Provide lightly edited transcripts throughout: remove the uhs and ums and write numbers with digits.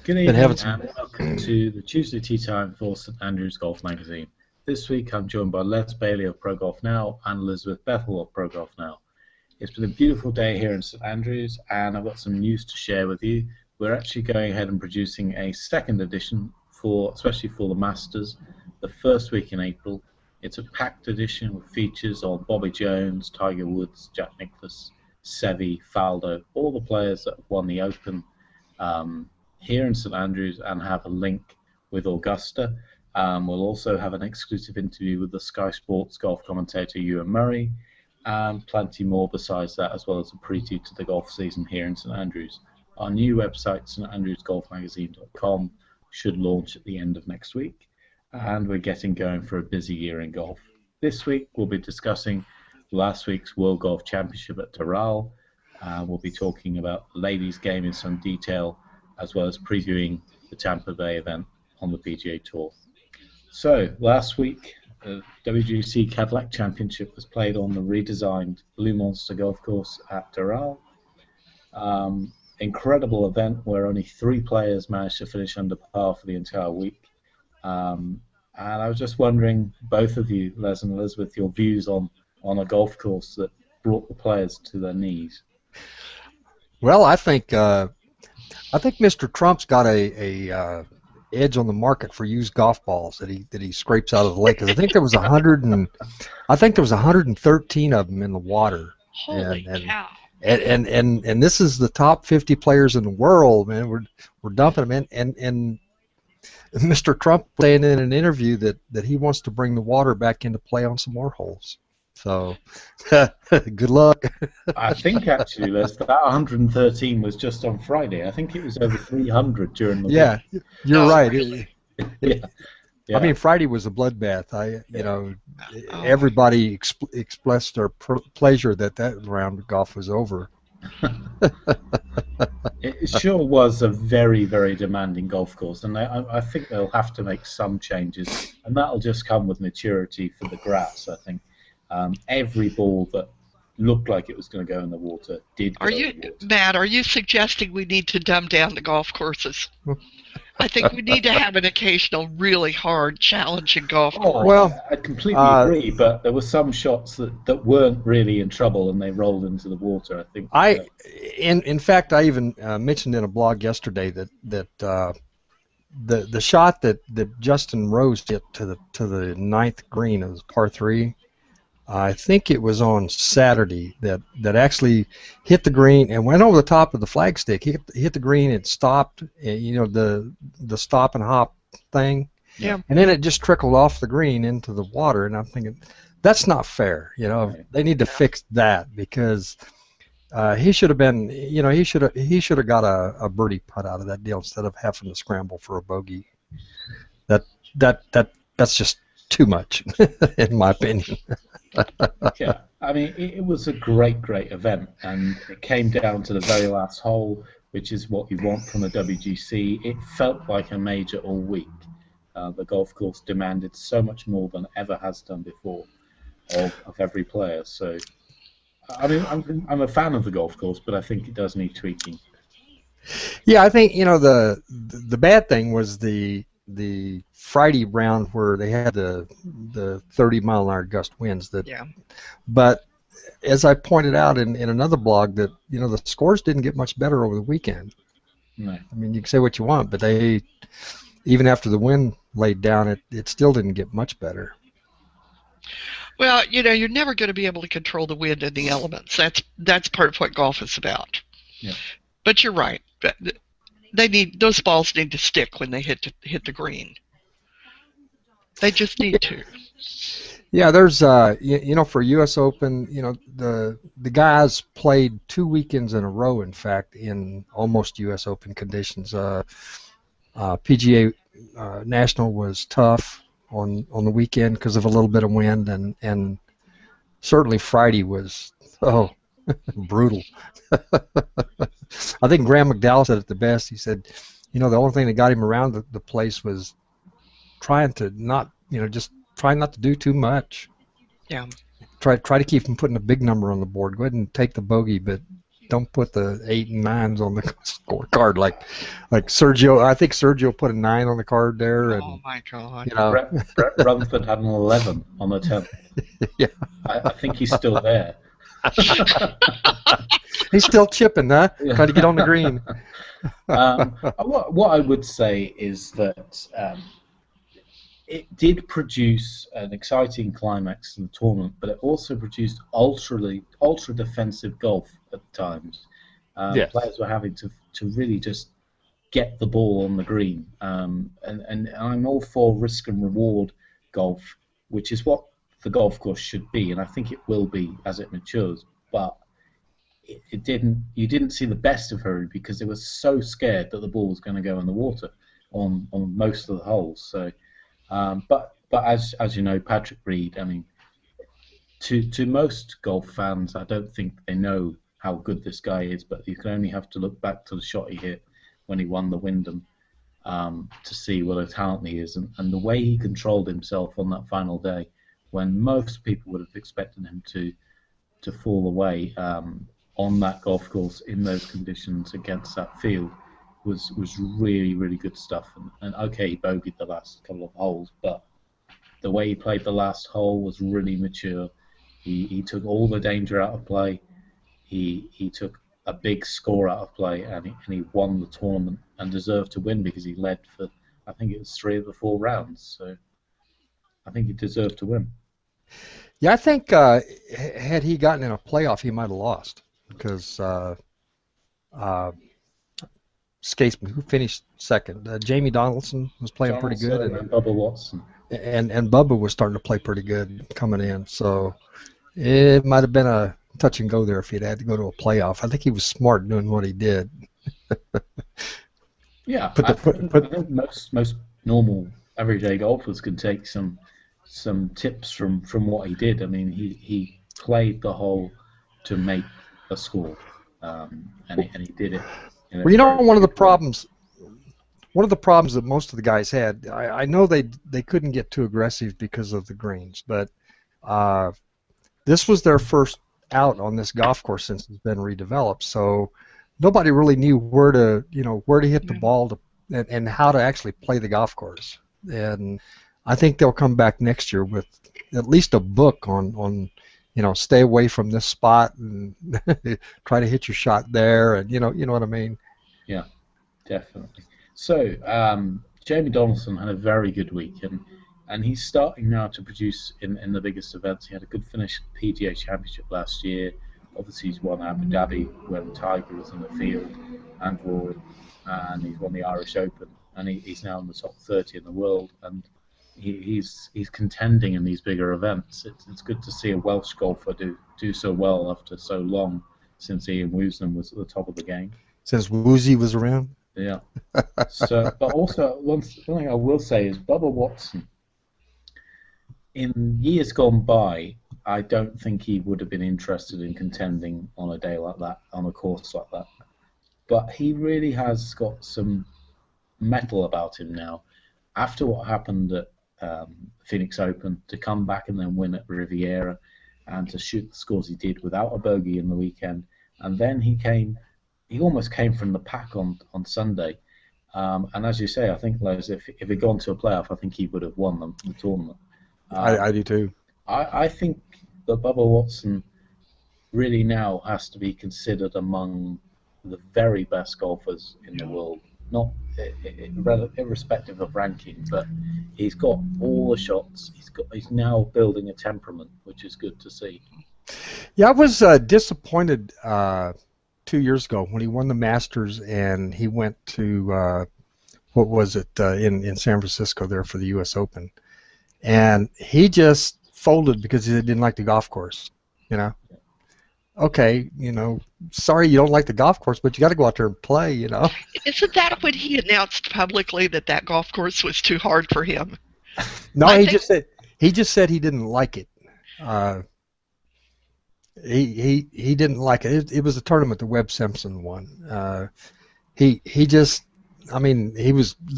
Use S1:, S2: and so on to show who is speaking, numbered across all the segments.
S1: Good
S2: Been having
S1: evening
S2: some.
S1: and welcome to the Tuesday Tea Time for St Andrews Golf Magazine. This week I'm joined by Les Bailey of Pro Golf Now and Elizabeth Bethel of Pro Golf Now. It's been a beautiful day here in St Andrews and I've got some news to share with you. We're actually going ahead and producing a second edition especially for the Masters, the first week in April. It's a packed edition with features on Bobby Jones, Tiger Woods, Jack Nicklaus, Seve, Faldo, all the players that have won the Open here in St Andrews, and have a link with Augusta. We'll also have an exclusive interview with the Sky Sports golf commentator Ewan Murray, and plenty more besides that, as well as a preview to the golf season here in St Andrews. Our new website, standrewsgolfmagazine.com, should launch at the end of next week, and we're getting going for a busy year in golf. This week we'll be discussing last week's World Golf Championship at Doral. We'll be talking about the ladies' game in some detail, as well as previewing the Tampa Bay event on the PGA Tour. So, last week, the WGC Cadillac Championship was played on the redesigned Blue Monster Golf Course at Doral. Incredible event where only 3 players managed to finish under par for the entire week. And I was just wondering, both of you, Les and Elizabeth, your views on a golf course that brought the players to their knees.
S2: Well, I think Mr. Trump's got a edge on the market for used golf balls that he scrapes out of the lake. 'Cause I think there was 113 of them in the water.
S3: Holy cow!
S2: And this is the top 50 players in the world, man. We're dumping them in, and Mr. Trump saying in an interview that he wants to bring the water back into play on some more holes. So, good luck.
S1: I think actually, Les, that 113 was just on Friday. I think it was over 300 during the
S2: week. You're right.
S1: Yeah.
S2: I mean, Friday was a bloodbath. Everybody expressed their pleasure that round of golf was over.
S1: It sure was a very, very demanding golf course, and I think they'll have to make some changes, and that'll just come with maturity for the grass, I think. Every ball that looked like it was going to go in the water did go in the water.
S3: Matt, are you suggesting we need to dumb down the golf courses? I think we need to have an occasional really hard, challenging golf course.
S1: Well, I completely agree, but there were some shots that weren't really in trouble and they rolled into the water, I think.
S2: In fact, I even mentioned in a blog yesterday that the shot that Justin Rose hit to the ninth green, it was par 3. I think it was on Saturday that actually hit the green and went over the top of the flagstick. He hit the green and stopped, the stop and hop thing.
S3: Yeah.
S2: And then it just trickled off the green into the water. And I'm thinking, that's not fair. They need to fix that because he should have been, he should have got a birdie putt out of that deal instead of having to scramble for a bogey. That's just too much, in my opinion.
S1: Yeah, I mean, it was a great event, and it came down to the very last hole, which is what you want from a WGC. It felt like a major all week. The golf course demanded so much more than it ever has done before of every player. So, I mean, I'm a fan of the golf course, but I think it does need tweaking.
S2: Yeah, I think the bad thing was the Friday round where they had the 30-mile-an-hour gust winds. But as I pointed out in another blog, that the scores didn't get much better over the weekend.
S1: No.
S2: I mean, you can say what you want, but they, even after the wind laid down, it still didn't get much better.
S3: Well, you're never going to be able to control the wind and the elements. That's part of what golf is about.
S1: Yeah.
S3: But you're right. Those balls need to stick when they hit the green. They just need to.
S2: Yeah, there's for U.S. Open, the guys played 2 weekends in a row. In fact, in almost U.S. Open conditions, PGA National was tough on the weekend because of a little bit of wind, and certainly Friday was brutal. I think Graham McDowell said it the best. He said, the only thing that got him around the place was trying to not, just trying not to do too much.
S3: Yeah.
S2: Try to keep him putting a big number on the board. Go ahead and take the bogey, but don't put the 8 and 9s on the scorecard like Sergio. I think Sergio put a 9 on the card there, and
S3: Oh my God!
S2: you know,
S1: Brett Rumford had an 11 on the 10th.
S2: Yeah.
S1: I think he's still there.
S2: He's still chipping, huh? Trying to get on the green.
S1: What I would say is that it did produce an exciting climax in the tournament, but it also produced ultra defensive golf at times.
S2: Yes.
S1: Players were having to really just get the ball on the green, and I'm all for risk and reward golf, which is what the golf course should be, and I think it will be as it matures. But it didn't. You didn't see the best of her because they were so scared that the ball was going to go in the water on most of the holes. So. But as you know, Patrick Reed, I mean, to most golf fans, I don't think they know how good this guy is, but you can only have to look back to the shot he hit when he won the Wyndham to see what a talent he is, and the way he controlled himself on that final day, when most people would have expected him to fall away on that golf course in those conditions against that field. Was really, really good stuff. And okay, he bogeyed the last couple of holes, but the way he played the last hole was really mature. He took all the danger out of play. He took a big score out of play, and he won the tournament and deserved to win because he led for, I think it was 3 of the 4 rounds. So I think he deserved to win.
S2: Yeah, I think had he gotten in a playoff, he might have lost because Skatesman, who finished second. Jamie Donaldson was playing pretty good,
S1: and Bubba Watson.
S2: And Bubba was starting to play pretty good coming in. So it might have been a touch and go there if he'd had to go to a playoff. I think he was smart doing what he did.
S1: Yeah, I think most normal everyday golfers can take some tips from what he did. I mean, he played the hole to make a score, and he did it.
S2: Well, you know, one of the problems that most of the guys had, I know they couldn't get too aggressive because of the greens, but this was their first out on this golf course since it's been redeveloped, so nobody really knew where to hit the ball and how to actually play the golf course. And I think they'll come back next year with at least a book on stay away from this spot and try to hit your shot there, and you know what I mean.
S1: Yeah, definitely. So Jamie Donaldson had a very good week, and he's starting now to produce in the biggest events. He had a good finish at the PGA Championship last year. Obviously, he's won Abu Dhabi when Tiger was in the field and Rory, and he's won the Irish Open, and he's now in the top 30 in the world, and he's contending in these bigger events. It's good to see a Welsh golfer do so well after so long since Ian Woosnam was at the top of the game.
S2: Since Woozy was around?
S1: Yeah. So, but also, one thing I will say is Bubba Watson, in years gone by, I don't think he would have been interested in contending on a day like that, on a course like that. But he really has got some mettle about him now. After what happened at Phoenix Open, to come back and then win at Riviera and to shoot the scores he did without a bogey in the weekend, and then he almost came from the pack on Sunday, and as you say, I think, Les, if he'd gone to a playoff, I think he would have won the tournament.
S2: I do too.
S1: I think that Bubba Watson really now has to be considered among the very best golfers in the world, not irrespective of ranking, but he's got all the shots. He's now building a temperament, which is good to see.
S2: Yeah, I was disappointed 2 years ago when he won the Masters and he went to what was it in San Francisco there for the U.S. Open, and he just folded because he didn't like the golf course. Okay, sorry you don't like the golf course, but you got to go out there and play.
S3: Isn't that when he announced publicly that golf course was too hard for him?
S2: No, he just said he didn't like it. He didn't like it. It was a tournament that Webb Simpson won. They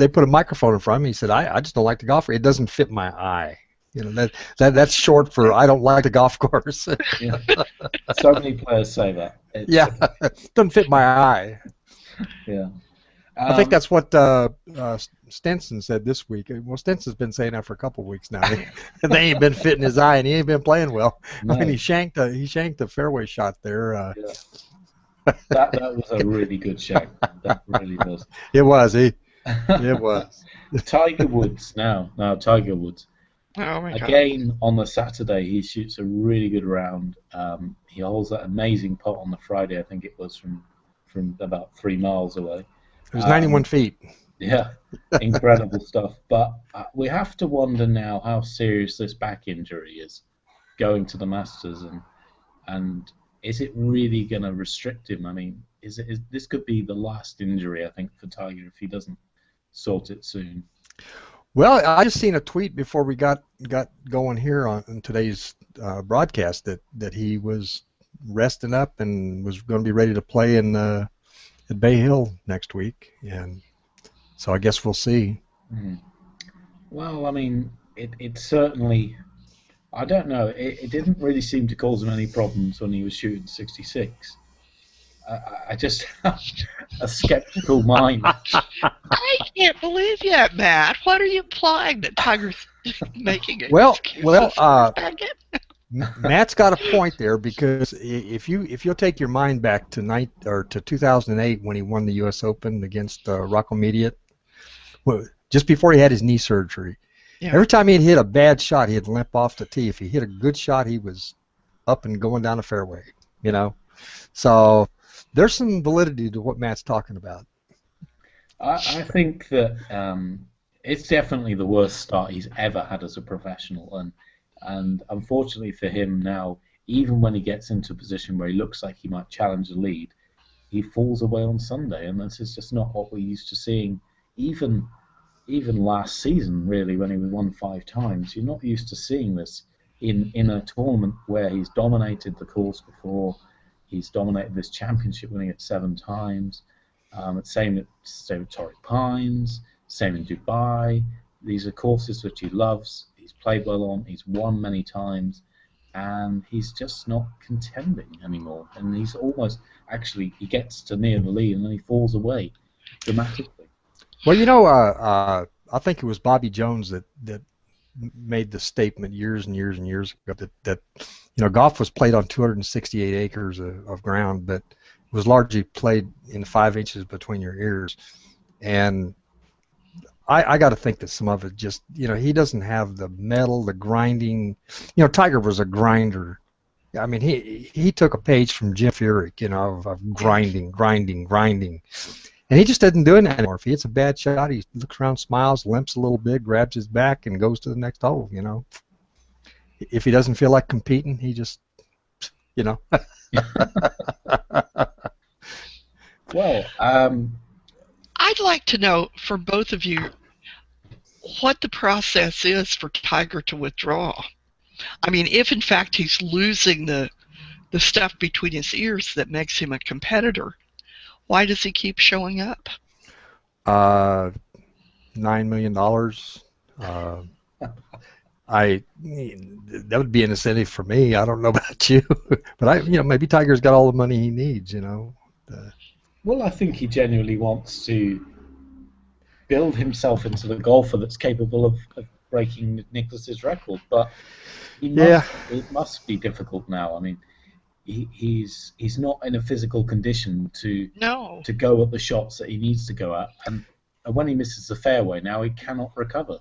S2: put a microphone in front of him. He said, I just don't like the golf. It doesn't fit my eye. That's short for I don't like the golf course.
S1: Yeah. So many players say that.
S2: Yeah, doesn't fit my eye.
S1: Yeah.
S2: I think that's what Stenson said this week. Well, Stenson's been saying that for a couple of weeks now. They ain't been fitting his eye, and he ain't been playing well.
S1: No.
S2: I mean, he shanked a fairway shot there.
S1: Yeah. That was a really good shank. That really was.
S2: It was. It was.
S1: Tiger Woods now. Tiger Woods.
S3: Oh my God.
S1: Again, on the Saturday, he shoots a really good round. He holds that amazing putt on the Friday. I think it was from about 3 miles away.
S2: It was 91 feet.
S1: Yeah, incredible stuff. But we have to wonder now how serious this back injury is going to the Masters, and is it really going to restrict him? I mean, this could be the last injury, I think, for Tiger if he doesn't sort it soon.
S2: Well, I just seen a tweet before we got going here on today's broadcast that he was resting up and was going to be ready to play at Bay Hill next week, and so I guess we'll see.
S1: Well, I mean, it certainly, I don't know, it didn't really seem to cause him any problems when he was shooting 66. I just have a skeptical mind.
S3: I can't believe that, Matt. What are you implying that Tiger's making it?
S2: Well, Matt's got a point there, because if you'll take your mind back to 2008 when he won the U.S. Open against Rocco Mediate, just before he had his knee surgery. Yeah. Every time he'd hit a bad shot, he'd limp off the tee. If he hit a good shot, he was up and going down the fairway. You know, so there's some validity to what Matt's talking about.
S1: I think that it's definitely the worst start he's ever had as a professional, and unfortunately for him now, even when he gets into a position where he looks like he might challenge the lead, he falls away on Sunday, and this is just not what we're used to seeing. Even last season, really, when he won 5 times, you're not used to seeing this in a tournament where he's dominated the course before. He's dominated this championship, winning it 7 times. Same with Torrey Pines, same in Dubai. These are courses which he loves. He's played well on. He's won many times, and he's just not contending anymore. And he's almost he gets to near the lead and then he falls away dramatically.
S2: Well, you know, I think it was Bobby Jones that made the statement years and years and years ago that you know, golf was played on 268 acres of ground, but it was largely played in 5 inches between your ears. And I got to think that some of it just, you know, he doesn't have the metal, the grinding. You know, Tiger was a grinder. I mean, he took a page from Jim Furyk, you know, of grinding. And he just doesn't do it anymore. If he hits a bad shot, he looks around, smiles, limps a little bit, grabs his back, and goes to the next hole, you know. If he doesn't feel like competing, he just, you know.
S1: Well,
S3: I'd like to know from both of you what the process is for Tiger to withdraw. I mean, if in fact he's losing the stuff between his ears that makes him a competitor, why does he keep showing up?
S2: $9 million. That would be an incentive for me. I don't know about you, but maybe Tiger's got all the money he needs. You know.
S1: Well, I think he genuinely wants to build himself into the golfer that's capable of breaking Nicklaus's record, but it must be difficult now. I mean, he's not in a physical condition to go at the shots that he needs to go at, and when he misses the fairway, now he cannot recover.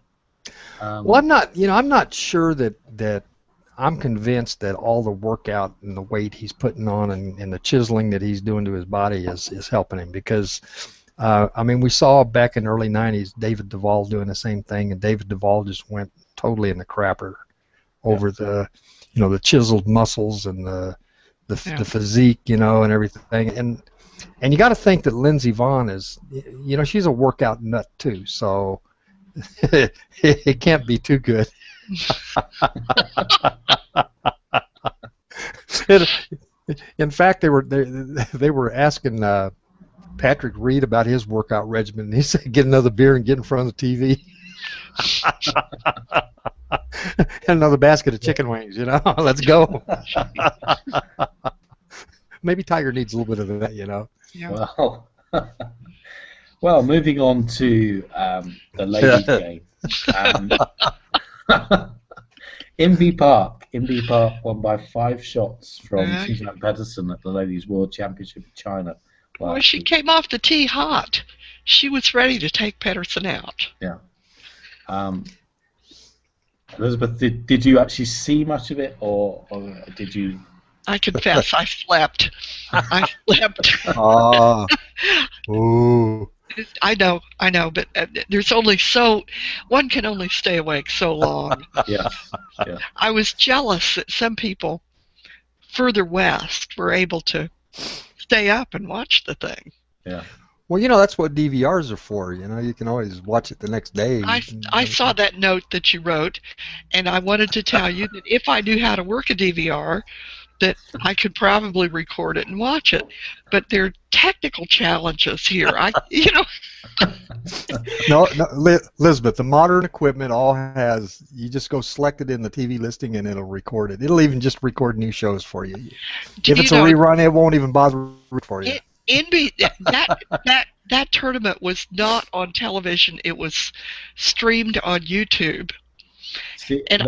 S2: Well, I'm not sure that I'm convinced that all the workout and the weight he's putting on and the chiseling that he's doing to his body is helping him, because I mean, we saw back in the early 90s David Duval doing the same thing, and David Duval just went totally in the crapper over the chiseled muscles and the physique, you know, and everything. And you got to think that Lindsey Vonn is, you know, she's a workout nut too, so it can't be too good. In fact, they were asking Patrick Reed about his workout regimen, and he said, "Get another beer and get in front of the TV." And another basket of chicken wings, you know. Let's go. Maybe Tiger needs a little bit of that, you know.
S3: Yeah.
S1: Well, well, moving on to the ladies' game. Inbee Park won by 5 shots from
S3: Yeah.
S1: Suzanne Pedersen at the Ladies' World Championship in China.
S3: Well, she came off the tee hot. She was ready to take Pedersen out.
S1: Yeah. Elizabeth, did you actually see much of it, or did you?
S3: I confess, I slept. I slept.
S2: Ah. Ooh.
S3: I know, but there's only one can only stay awake so long.
S1: Yes. Yeah.
S3: I was jealous that some people further west were able to stay up and watch the thing.
S1: Yeah.
S2: Well, you know, that's what DVRs are for. You know, you can always watch it the next day.
S3: I saw that note that you wrote, and I wanted to tell you that if I knew how to work a DVR, that I could probably record it and watch it. But there are technical challenges here.
S2: No, Elizabeth, the modern equipment all has, you just go select it in the TV listing and it'll record it. It'll even just record new shows for you. If it's a rerun, it won't even bother for you.
S3: That tournament was not on television. It was streamed on YouTube.
S1: See,
S3: And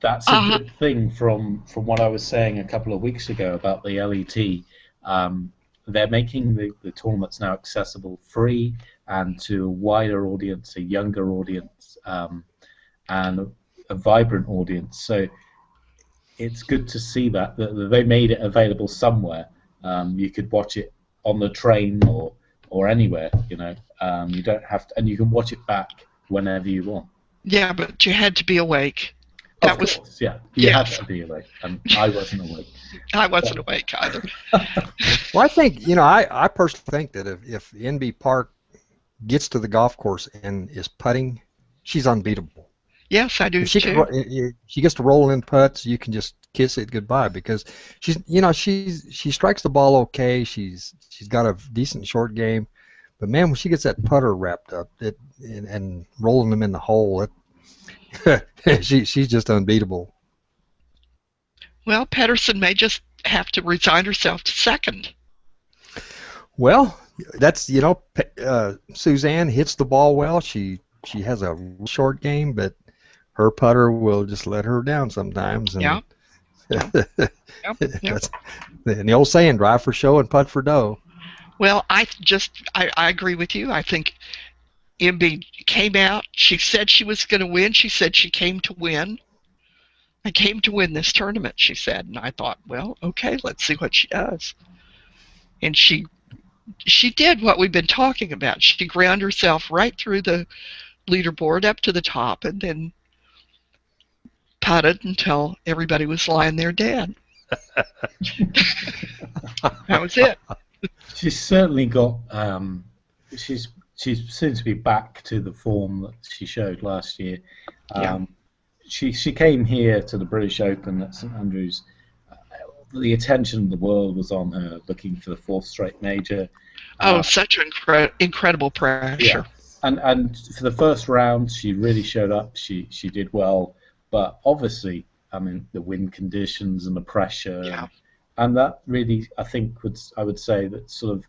S1: that's a good thing from what I was saying a couple of weeks ago about the LET. They're making the tournaments now accessible free and to a wider audience, a younger audience, and a vibrant audience. So it's good to see that they made it available somewhere. You could watch it on the train or anywhere. You know, you don't have to, and you can watch it back whenever you want.
S3: Yeah, but you had to be awake.
S1: Of course, yeah. You had to be awake, and I wasn't awake.
S3: I wasn't awake either.
S2: Well, I think, you know, I personally think that if Inbee Park gets to the golf course and is putting, she's unbeatable.
S3: Yes, I do
S2: If she gets to roll in putts, you can just kiss it goodbye because she strikes the ball okay. She's got a decent short game, but man, when she gets that putter wrapped up and rolling them in the hole, she's just unbeatable.
S3: Well, Pedersen may just have to resign herself to second.
S2: Well, that's, you know, Suzanne hits the ball well. She has a short game, but her putter will just let her down sometimes. And
S3: Yeah.
S2: That's the old saying, drive for show and putt for dough.
S3: Well, I agree with you. I think Inbee came out. She said she was going to win. She said she came to win. I came to win this tournament, she said. And I thought, well, okay, let's see what she does. And she did what we've been talking about. She ground herself right through the leaderboard up to the top and then putted until everybody was lying there dead. That was it.
S1: She's certainly got. She seems to be back to the form that she showed last year. She came here to the British Open at St Andrews. The attention of the world was on her, looking for the 4th straight major.
S3: Such incredible pressure.
S1: Yeah. And for the first round, she really showed up. She did well, but obviously, I mean, the wind conditions and the pressure, and that really, I think, I would say that sort of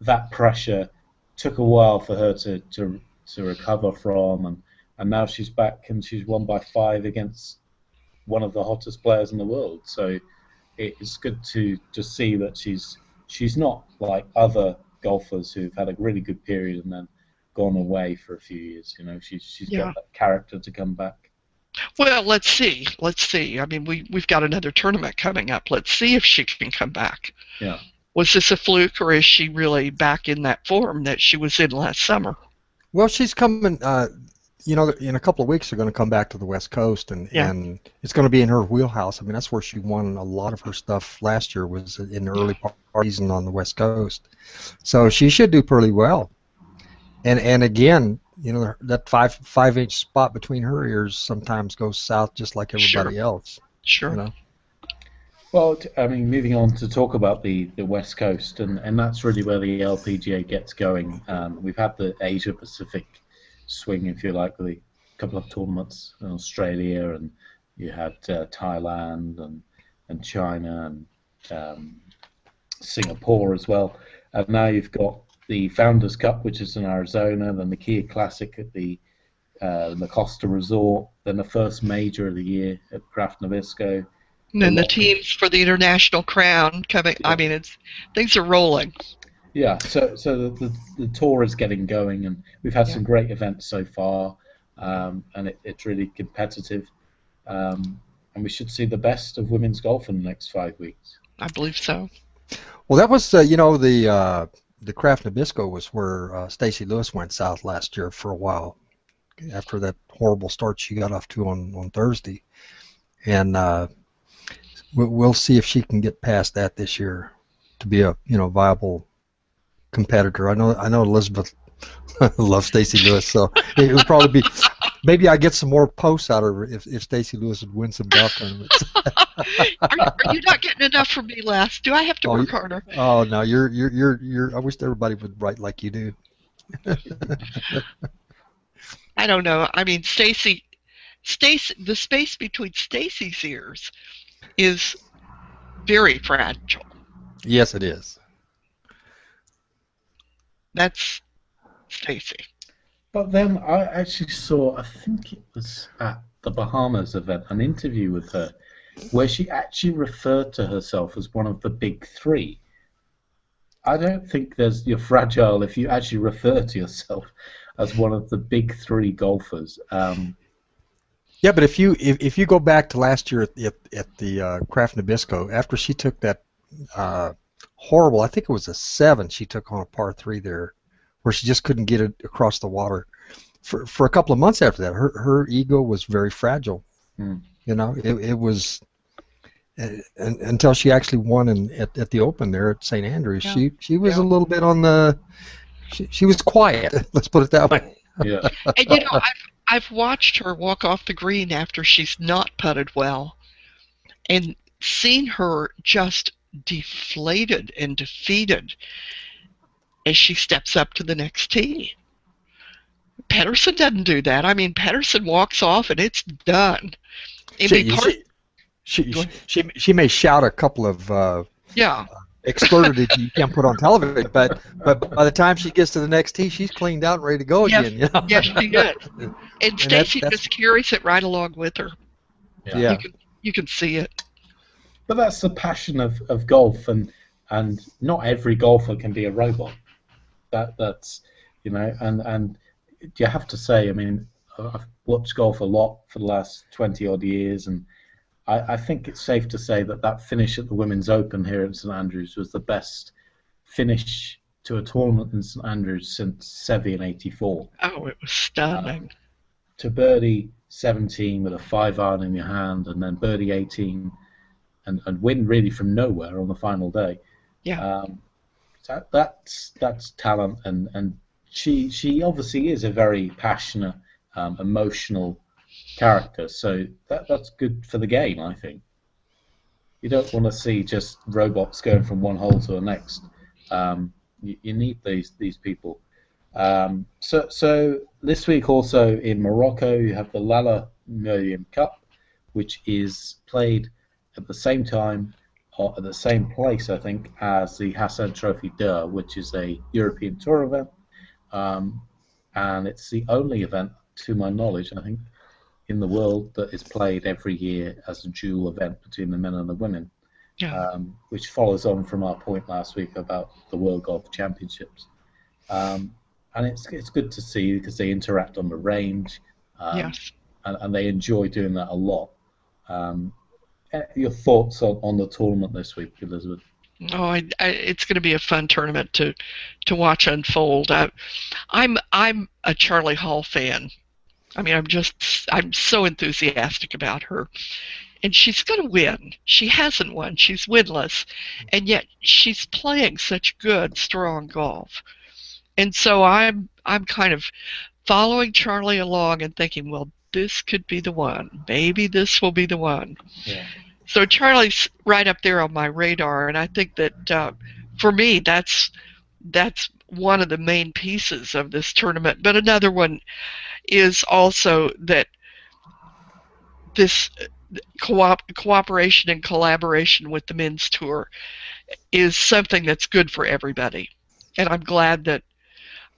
S1: that pressure took a while for her to recover from, and now she's back and she's won by 5 against one of the hottest players in the world. So it's good to just see that she's not like other golfers who've had a really good period and then gone away for a few years. You know, she's got that character to come back.
S3: Well, let's see. I mean, we've got another tournament coming up. Let's see if she can come back.
S1: Yeah.
S3: Was this a fluke, or is she really back in that form that she was in last summer?
S2: Well, she's coming. You know, in a couple of weeks, they're going to come back to the West Coast, and it's going to be in her wheelhouse. I mean, that's where she won a lot of her stuff last year, was in the early part of the season on the West Coast. So she should do pretty well. And again, you know, that 5-inch spot between her ears sometimes goes south just like everybody else.
S3: Sure.
S2: You know?
S1: Well, I mean, moving on to talk about the West Coast, and that's really where the LPGA gets going. We've had the Asia Pacific swing, if you like, with a couple of tournaments in Australia, and you had Thailand and China and Singapore as well. And now you've got the Founders Cup, which is in Arizona, then the Kia Classic at the Costa Resort, then the first major of the year at Kraft Nabisco.
S3: And then the teams for the International Crown coming. Yeah. I mean, things are rolling.
S1: Yeah, so the tour is getting going, and we've had some great events so far, and it's really competitive, and we should see the best of women's golf in the next 5 weeks.
S3: I believe so.
S2: Well, that was the Kraft Nabisco was where Stacy Lewis went south last year for a while after that horrible start she got off to on Thursday, and we'll see if she can get past that this year to be a viable competitor. I know Elizabeth loves Stacy Lewis, so it would probably be. Maybe I get some more posts out of her if Stacy Lewis would win some golf tournaments.
S3: Are you not getting enough from me, Les? Do I have to work harder?
S2: Oh no, you're. I wish everybody would write like you do.
S3: I don't know. I mean, Stacy, the space between Stacy's ears is very fragile.
S2: Yes, it is.
S3: That's Stacy.
S1: But then I actually saw, I think it was at the Bahamas event, an interview with her where she actually referred to herself as one of the big three. I don't think you're fragile if you actually refer to yourself as one of the big three golfers.
S2: Yeah, but if you go back to last year at the Kraft Nabisco, after she took that horrible, I think it was a 7 she took on a par 3 there, where she just couldn't get it across the water. For a couple of months after that, her ego was very fragile. It was until she actually won at the Open there at St. Andrews. Yeah. She was a little bit on the. She was quiet. Let's put it that way.
S1: Yeah.
S3: And I've watched her walk off the green after she's not putted well, and seen her just deflated and defeated as she steps up to the next tee. Pedersen doesn't do that. I mean, Pedersen walks off and it's done.
S2: She may shout a couple of exploded you can't put on television, but by the time she gets to the next tee, she's cleaned out and ready to go again. You know?
S3: Yes, she did. And Stacy just carries it right along with her.
S2: Yeah.
S3: You can see it.
S1: But that's the passion of golf, and not every golfer can be a robot. That's and you have to say, I mean, I've watched golf a lot for the last 20 odd years, and I think it's safe to say that finish at the Women's Open here at St Andrews was the best finish to a tournament in St Andrews since Seve in '84.
S3: Oh, it was stunning.
S1: To birdie 17 with a 5-iron in your hand, and then birdie 18, and win really from nowhere on the final day.
S3: Yeah.
S1: That's talent, and she obviously is a very passionate, emotional character, so that's good for the game, I think. You don't want to see just robots going from one hole to the next. You need these people. So this week also in Morocco you have the Lalla Meriem Cup, which is played at the same time or at the same place, I think, as the Hassan Trophy Dur, which is a European Tour event, and it's the only event, to my knowledge, I think, in the world that is played every year as a dual event between the men and the women, which follows on from our point last week about the World Golf Championships. And it's good to see because they interact on the range, and they enjoy doing that a lot. Your thoughts on the tournament this week, Elizabeth?
S3: Oh, it's going to be a fun tournament to watch unfold. I'm a Charlie Hall fan. I mean, I'm so enthusiastic about her, and she's going to win. She hasn't won. She's winless, and yet she's playing such good, strong golf. And so I'm kind of following Charlie along and thinking, well, this could be the one. Maybe this will be the one.
S1: Yeah.
S3: So Charlie's right up there on my radar, and I think that for me, that's one of the main pieces of this tournament. But another one is also that this cooperation and collaboration with the men's tour. is something that's good for everybody. And I'm glad that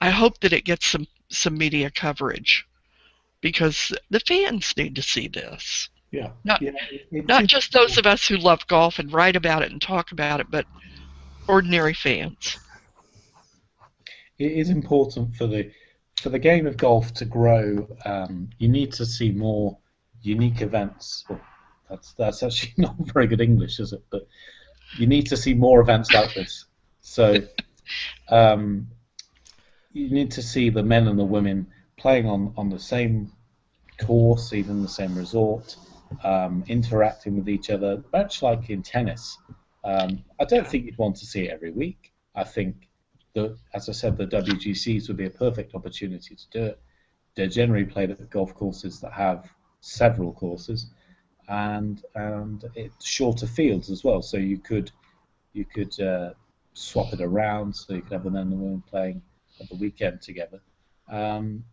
S3: I hope that it gets some media coverage because the fans need to see this.
S1: Yeah.
S3: Not
S1: Yeah.
S3: not just those of us who love golf and write about it and talk about it, but ordinary fans.
S1: It is important for the game of golf to grow. You need to see more unique events. Well, that's actually not very good English, is it? But you need to see more events like this. So you need to see the men and the women playing on the same course, even the same resort, interacting with each other, much like in tennis. I don't think you'd want to see it every week. I think as I said, the WGCs would be a perfect opportunity to do it. They're generally played at golf courses that have several courses, and it's shorter fields as well. So you could swap it around, so you could have the men and the women playing at the weekend together, and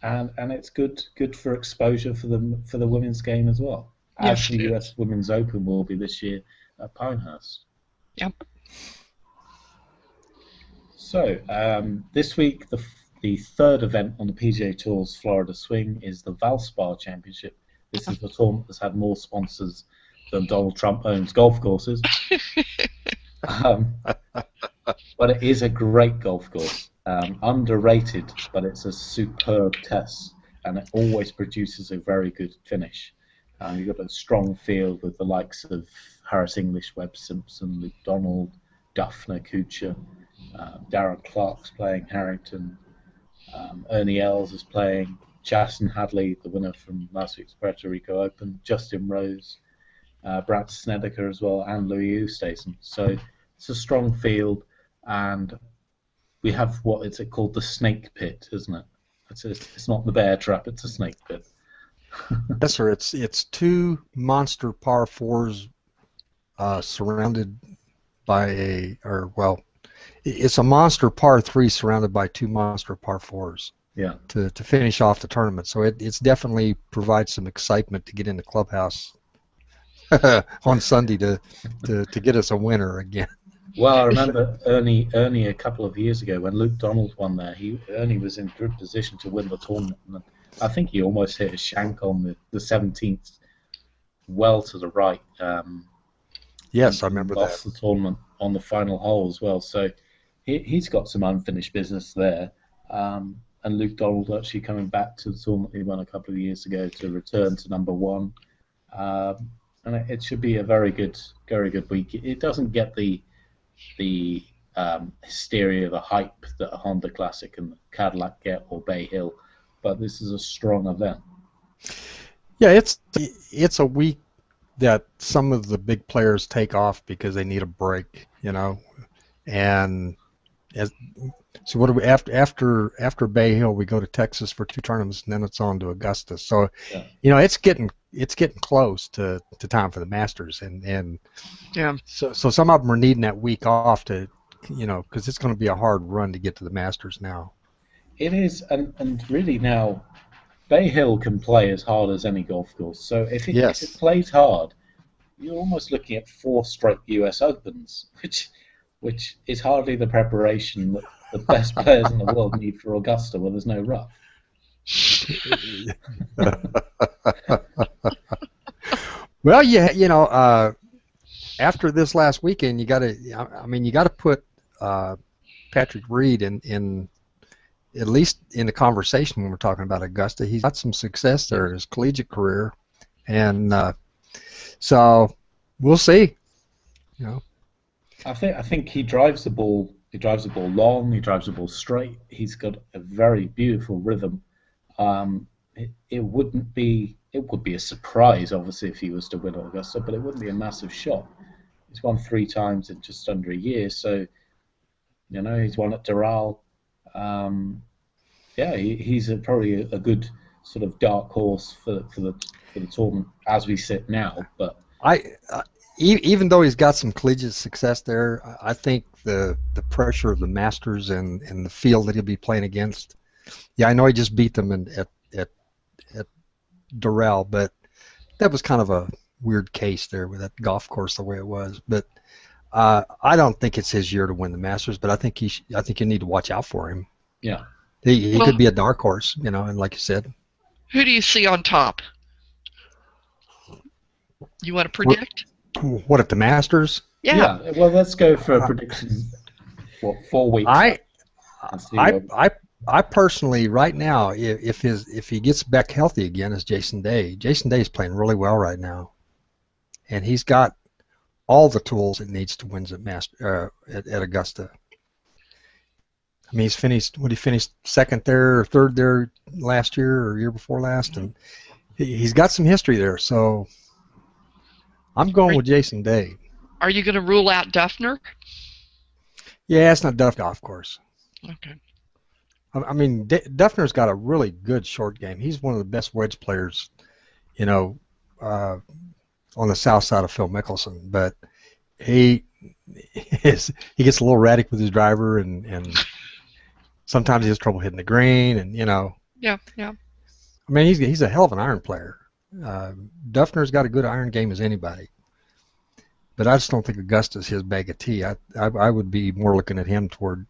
S1: it's good for exposure for the women's game as well.
S3: Yes,
S1: As the US Women's Open will be this year at Pinehurst.
S3: Yep.
S1: So this week, the third event on the PGA Tour's Florida Swing is the Valspar Championship. This is the tournament that's had more sponsors than Donald Trump owns golf courses. But it is a great golf course. Underrated, but it's a superb test, and it always produces a very good finish. You've got a strong field with the likes of Harris English, Webb Simpson, Luke Donald, Duffner, Kuchar. Darren Clark's playing Harrington. Ernie Els is playing. Jason Hadley, the winner from last week's Puerto Rico Open. Justin Rose, Brad Snedeker as well, and Louis Oosthuizen. So it's a strong field, and we have what is it called, the snake pit, isn't it? It's not the bear trap; it's a snake pit.
S2: Yes, sir. It's two monster par fours surrounded by it's a monster par three surrounded by two monster par fours.
S1: Yeah.
S2: To finish off the tournament, so it's definitely provides some excitement to get in the clubhouse on Sunday to get us a winner again.
S1: Well, I remember Ernie a couple of years ago when Luke Donald won there. Ernie was in good position to win the tournament. And I think he almost hit a shank on the 17th, well to the right.
S2: Yes, I remember that.
S1: Lost the tournament on the final hole as well. So he's got some unfinished business there. And Luke Donald actually coming back to the tournament he won a couple of years ago to return to number one. And it should be a very good week. It doesn't get the hysteria, the hype that a Honda Classic and Cadillac get, or Bay Hill, but this is a strong event.
S2: Yeah, it's a week that some of the big players take off because they need a break, and so what do we after Bay Hill, we go to Texas for two tournaments, and then it's on to Augusta. So
S1: yeah.
S2: It's getting close to time for the Masters, and
S3: yeah.
S2: So some of them are needing that week off to because it's going to be a hard run to get to the Masters now.
S1: It is, and really now Bay Hill can play as hard as any golf course. So if it plays hard, you're almost looking at 4 straight US Opens, which is hardly the preparation that the best players in the world need for Augusta, where there's no rough.
S2: Well, after this last weekend, you got to put Patrick Reed in at least in the conversation when we're talking about Augusta. He's got some success there in his collegiate career, and so we'll see.
S1: I think he drives the ball. He drives the ball long. He drives the ball straight. He's got a very beautiful rhythm. It would be a surprise, obviously, if he was to win Augusta, but it wouldn't be a massive shock. He's won 3 times in just under a year, so he's won at Doral. He's probably a good sort of dark horse for the tournament as we sit now. But
S2: even though he's got some collegiate success there, I think the pressure of the Masters and the field that he'll be playing against. Yeah, I know he just beat them at Doral, but that was kind of a weird case there with that golf course the way it was. But I don't think it's his year to win the Masters, but I think I think you need to watch out for him.
S1: Yeah.
S2: He could be a dark horse, and like you said.
S3: Who do you see on top? You want to predict?
S2: What at the Masters?
S3: Yeah.
S1: Well, let's go for a prediction. What, 4 weeks?
S2: I personally, right now, if he gets back healthy again, is Jason Day. Jason Day is playing really well right now, and he's got all the tools it needs to win at Augusta. I mean, he finished second there or third there last year or year before last, and he's got some history there. So I'm going with Jason Day.
S3: Are you going to rule out Duffner?
S2: Yeah, it's not Duffner, of course.
S3: Okay.
S2: I mean, Duffner's got a really good short game. He's one of the best wedge players, on the south side of Phil Mickelson. But he gets a little erratic with his driver, and sometimes he has trouble hitting the green, and
S3: Yeah.
S2: I mean, he's a hell of an iron player. Duffner's got a good iron game as anybody. But I just don't think Augusta's his bag of tea. I would be more looking at him toward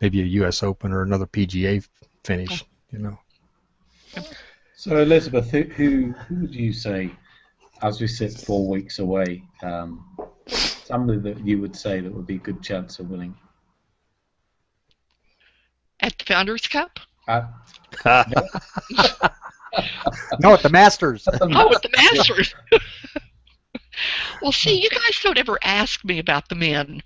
S2: maybe a U.S. Open or another PGA finish,
S1: So Elizabeth, who would you say, as we sit 4 weeks away, somebody that you would say that would be a good chance of winning?
S3: At the Founders Cup?
S2: No, at the Masters.
S3: Oh, at the Masters. Well, see, you guys don't ever ask me about the men,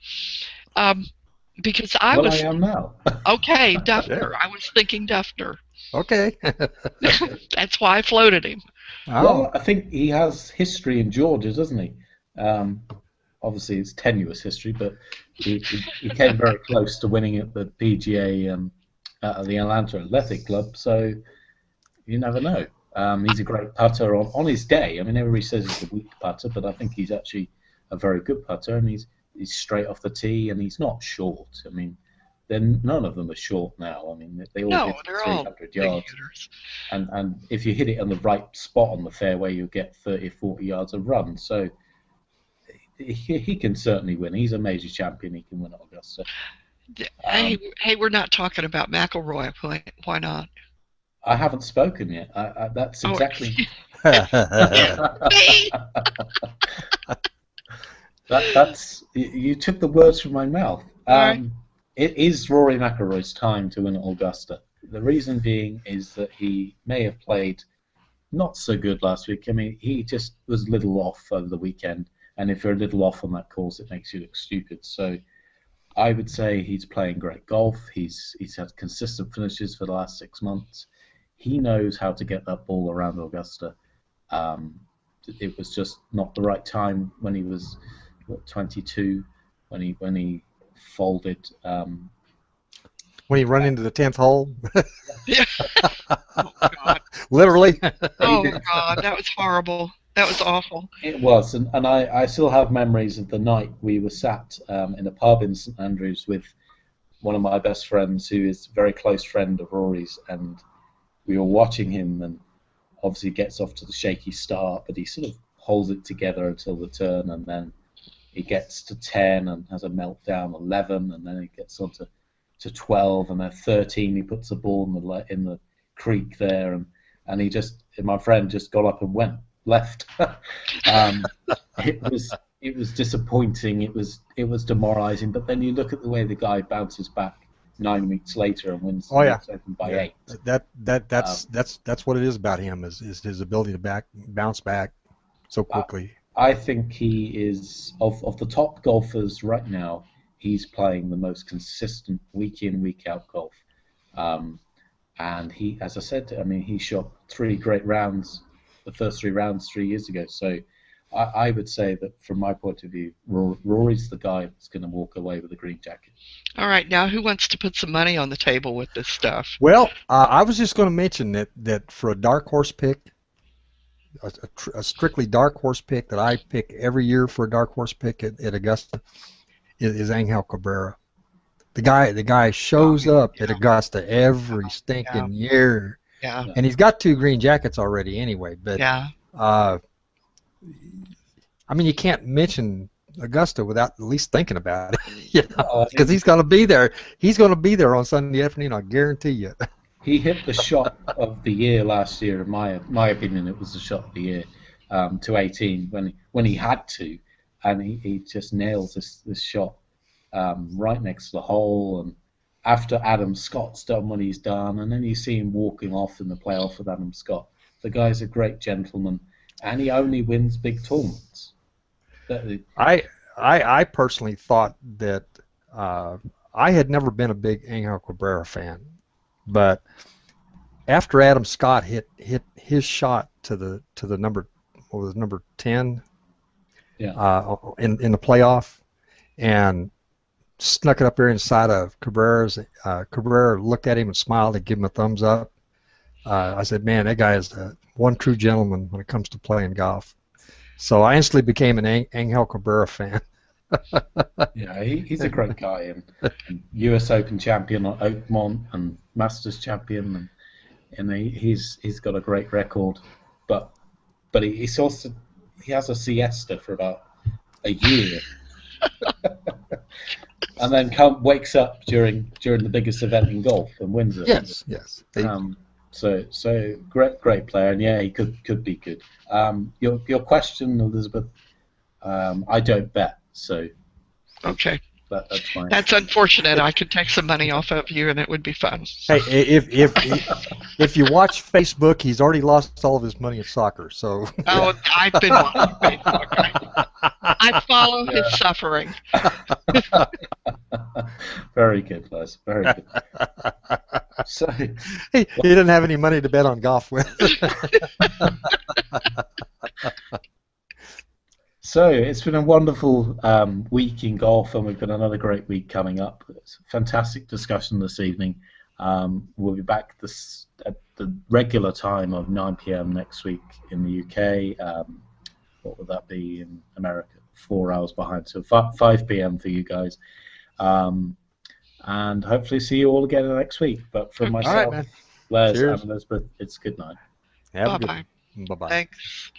S3: because I
S1: am now.
S3: Okay, Duffner. I was thinking Duffner.
S2: Okay.
S3: That's why I floated him.
S1: Well, I think he has history in Georgia, doesn't he? Obviously, it's tenuous history, but he came very close to winning at the PGA at the Atlanta Athletic Club, so you never know. He's a great putter on his day. I mean, everybody says he's a weak putter, but I think he's actually a very good putter, and he's straight off the tee, and he's not short. I mean, none of them are short now. I mean, they all get 300 yards. And if you hit it on the right spot on the fairway, you'll get 30 or 40 yards of run. So he can certainly win. He's a major champion. He can win at Augusta.
S3: Hey, we're not talking about McIlroy. Why not?
S1: I haven't spoken yet. That's exactly. That's you took the words from my mouth.
S3: Right.
S1: It is Rory McIlroy's time to win at Augusta. The reason being is that he may have played not so good last week. I mean, he just was a little off over the weekend, and if you're a little off on that course, it makes you look stupid. So I would say he's playing great golf. He's had consistent finishes for the last 6 months. He knows how to get that ball around Augusta. It was just not the right time when he was 22, when he folded.
S2: When he run into the 10th hole.
S3: Yeah. Oh, God.
S2: Literally.
S3: Oh, God, that was horrible. That was awful.
S1: It was, and I still have memories of the night we were sat in a pub in St Andrews with one of my best friends, who is a very close friend of Rory's, and we were watching him, and obviously gets off to the shaky start, but he sort of holds it together until the turn, and then he gets to 10 and has a meltdown, 11, and then he gets on to 12, and then 13 he puts the ball in the creek there, and my friend just got up and went left. It was disappointing. It was demoralising. But then you look at the way the guy bounces back 9 weeks later and wins the US Open by 8.
S2: That's what it is about him, is his ability to bounce back so quickly.
S1: I think he is of the top golfers right now. He's playing the most consistent week in, week out golf, and he, as I said, I mean, he shot 3 great rounds, the first 3 rounds 3 years ago. So I would say that from my point of view, Rory's the guy that's going to walk away with a green jacket.
S3: All right, now who wants to put some money on the table with this stuff?
S2: Well, I was just going to mention that for a dark horse pick, a strictly dark horse pick that I pick every year for a dark horse pick at Augusta is Angel Cabrera. The guy shows up at Augusta every stinking year.
S3: Yeah.
S2: And he's got 2 green jackets already anyway. But
S3: yeah.
S2: I mean, you can't mention Augusta without at least thinking about it. You know,
S1: Oh, I
S2: because
S1: think
S2: he's going to be there. He's going to be there on Sunday afternoon. I guarantee you.
S1: he hit the shot of the year last year. In my opinion, it was the shot of the year to 18 when he had to, and he just nails this shot right next to the hole. And after Adam Scott's done what he's done, and then you see him walking off in the playoff with Adam Scott. The guy's a great gentleman, and he only wins big tournaments.
S2: I personally thought that I had never been a big Angel Cabrera fan, but after Adam Scott hit his shot to the number, what was it, number 10, in the playoff, and snuck it up there inside of Cabrera's. Cabrera looked at him and smiled and gave him a thumbs up. I said, man, that guy is one true gentleman when it comes to playing golf. So I instantly became an Angel Cabrera fan.
S1: Yeah, he's a great guy, and U.S. Open champion on Oakmont and Masters champion, and he's got a great record. But he has a siesta for about a year, and then wakes up during the biggest event in golf and wins it.
S2: Yes.
S1: So great player, and yeah, he could be good. Your question, Elizabeth, I don't bet, so
S3: Okay.
S1: that's fine.
S3: That's unfortunate. I could take some money off of you, and it would be fun.
S2: Hey, if you watch Facebook, he's already lost all of his money in soccer. So.
S3: Oh, I've been watching Facebook. I follow his suffering.
S1: Very good, Les. Very good. So
S2: he didn't have any money to bet on golf with.
S1: So it's been a wonderful week in golf, and we've got another great week coming up. It's a fantastic discussion this evening. We'll be back at the regular time of 9 p.m. next week in the UK. What would that be in America? 4 hours behind, so 5 p.m. for you guys. And hopefully see you all again next week. But for myself,
S2: right,
S1: Les,
S2: Cheers.
S1: and Elizabeth, it's good night.
S2: Have a good
S3: Bye-bye.
S2: Bye-bye.
S3: Thanks.